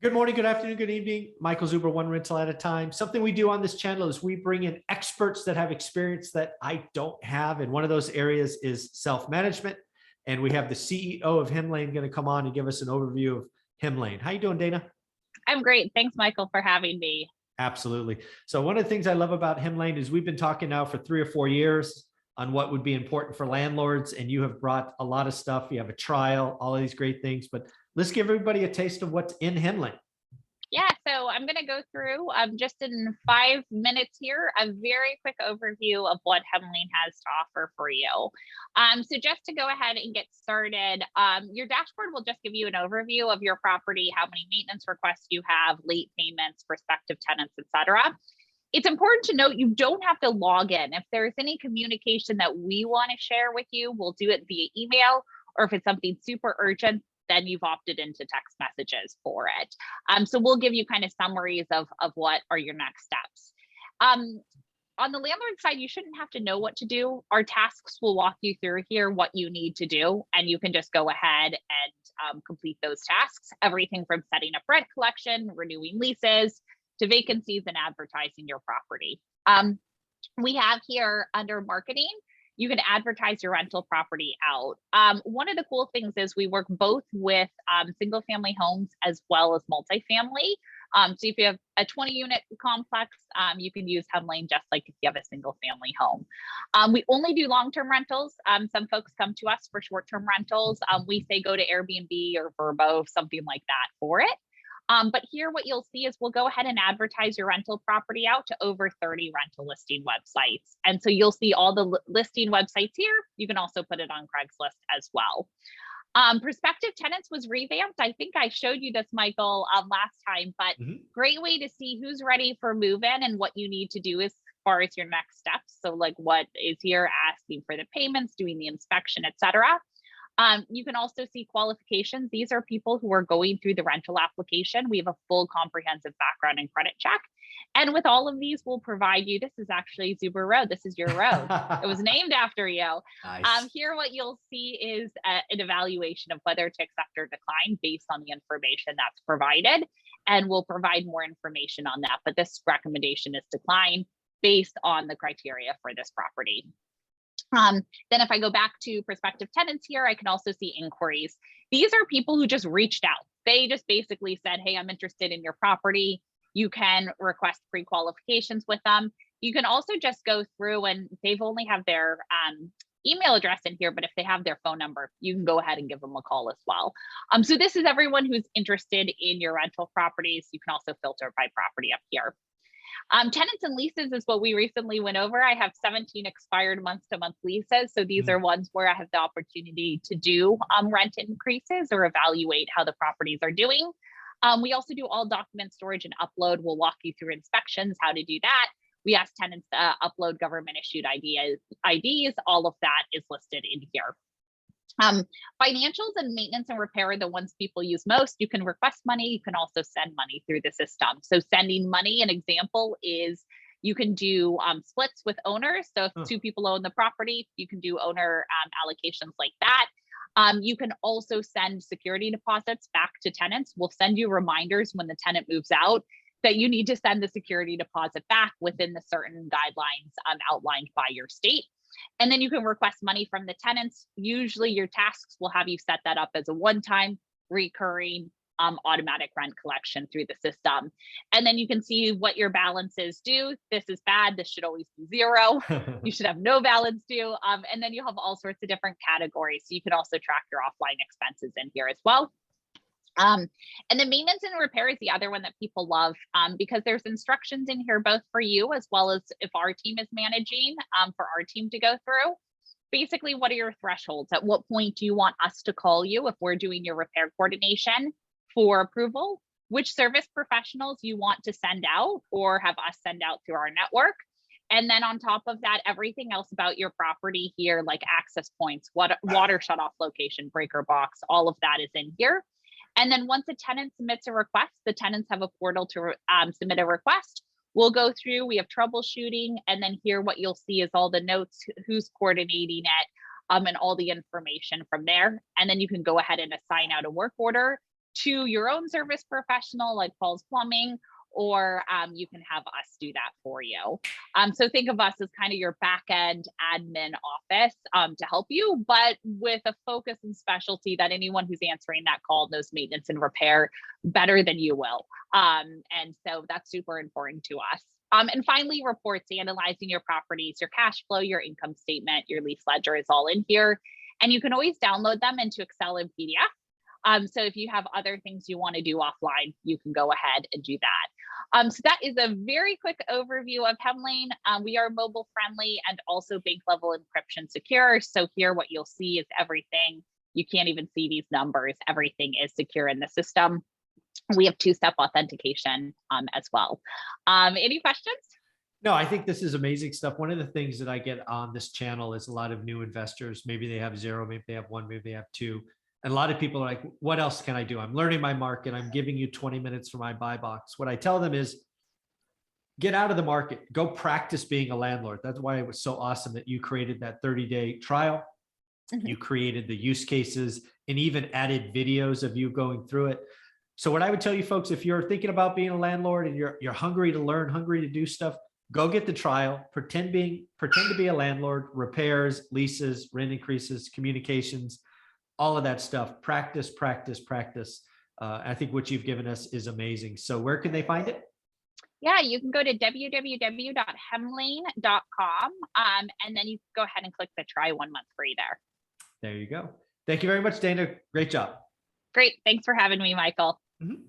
Good morning, good afternoon, good evening. Michael Zuber, one rental at a time. Something we do on this channel is we bring in experts that have experience that I don't have. And one of those areas is self-management. And we have the CEO of Hemlane going to come on and give us an overview of Hemlane. How you doing, Dana? I'm great. Thanks, Michael, for having me. Absolutely. So one of the things I love about Hemlane is we've been talking now for 3 or 4 years on what would be important for landlords. And you have brought a lot of stuff. You have a trial, all of these great things, but let's give everybody a taste of what's in Hemlane. Yeah, so I'm going to go through just in 5 minutes here, a very quick overview of what Hemlane has to offer for you. So just to go ahead and get started, your dashboard will just give you an overview of your property, how many maintenance requests you have, late payments, prospective tenants, etc. It's important to note you don't have to log in. If there's any communication that we want to share with you, we'll do it via email, or if it's something super urgent, then you've opted into text messages for it. So we'll give you kind of summaries of what are your next steps. On the landlord side, you shouldn't have to know what to do. Our tasks will walk you through here what you need to do, and you can just go ahead and complete those tasks. Everything from setting up rent collection, renewing leases, to vacancies and advertising your property. We have here under marketing, you can advertise your rental property out. One of the cool things is we work both with single family homes as well as multifamily. So if you have a 20-unit complex, you can use Hemlane just like if you have a single family home. We only do long-term rentals. Some folks come to us for short-term rentals. We say go to Airbnb or Vrbo, something like that for it. But here what you'll see is we'll go ahead and advertise your rental property out to over 30 rental listing websites. And so you'll see all the listing websites here. You can also put it on Craigslist as well. Prospective Tenants was revamped. I think I showed you this, Michael, last time, but great way to see who's ready for move-in and what you need to do as far as your next steps. So like what is here, asking for the payments, doing the inspection, etc. You can also see qualifications. These are people who are going through the rental application. We have a full comprehensive background and credit check. And with all of these, we'll provide you, this is actually Zuber Road. This is your road. It was named after you. Nice. Here, what you'll see is an evaluation of whether to accept or decline based on the information that's provided. And we'll provide more information on that. But this recommendation is decline based on the criteria for this property. Then if I go back to prospective tenants here, I can also see inquiries. These are people who just reached out. They just basically said, hey, I'm interested in your property. You can request pre-qualifications with them. You can also just go through and they've only have their email address in here, but if they have their phone number, you can go ahead and give them a call as well. So this is everyone who's interested in your rental properties. You can also filter by property up here. Tenants and leases is what we recently went over. I have 17 expired month-to-month leases. So these are ones where I have the opportunity to do rent increases or evaluate how the properties are doing. We also do all document storage and upload. We'll walk you through inspections, how to do that. We ask tenants to upload government issued IDs. All of that is listed in here. Financials and maintenance and repair are the ones people use most. You can request money. You can also send money through the system. So sending money, an example is you can do splits with owners. So if two people own the property, you can do owner allocations like that. You can also send security deposits back to tenants. We'll send you reminders when the tenant moves out that you need to send the security deposit back within the certain guidelines outlined by your state. And then you can request money from the tenants. Usually your tasks will have you set that up as a one-time recurring automatic rent collection through the system. And then you can see what your balances due. This is bad. This should always be zero. You should have no balance due. And then you have all sorts of different categories. So you can also track your offline expenses in here as well. And the maintenance and repair is the other one that people love because there's instructions in here both for you as well as if our team is managing for our team to go through. Basically, what are your thresholds? At what point do you want us to call you if we're doing your repair coordination for approval? Which service professionals you want to send out or have us send out through our network? And then on top of that, everything else about your property here, like access points, water shutoff location, breaker box, all of that is in here. And then once a tenant submits a request, the tenants have a portal to submit a request. We'll go through, we have troubleshooting, and then here what you'll see is all the notes, who's coordinating it, and all the information from there. And then you can go ahead and assign out a work order to your own service professional like Paul's Plumbing, or you can have us do that for you. So think of us as kind of your back end admin office to help you, but with a focus and specialty that anyone who's answering that call knows maintenance and repair better than you will. And so that's super important to us. And finally, reports, analyzing your properties, your cash flow, your income statement, your lease ledger is all in here. And you can always download them into Excel and PDF. So if you have other things you want to do offline, you can go ahead and do that. So that is a very quick overview of Hemlane. We are mobile friendly and also bank level encryption secure. So here what you'll see is everything. You can't even see these numbers. Everything is secure in the system. We have two-step authentication as well. Any questions? No, I think this is amazing stuff. One of the things that I get on this channel is a lot of new investors. Maybe they have 0, maybe they have 1, maybe they have 2. And a lot of people are like, what else can I do? I'm learning my market. I'm giving you 20 minutes for my buy box. What I tell them is get out of the market, go practice being a landlord. That's why it was so awesome that you created that 30-day trial. Mm-hmm. You created the use cases and even added videos of you going through it. So what I would tell you folks, if you're thinking about being a landlord and you're hungry to learn, hungry to do stuff, go get the trial, pretend to be a landlord, repairs, leases, rent increases, communications, all of that stuff. Practice, practice, practice. I think what you've given us is amazing. So where can they find it? Yeah, you can go to www.hemlane.com and then you can go ahead and click the try 1 month free there. There you go. Thank you very much, Dana. Great job. Great. Thanks for having me, Michael. Mm-hmm.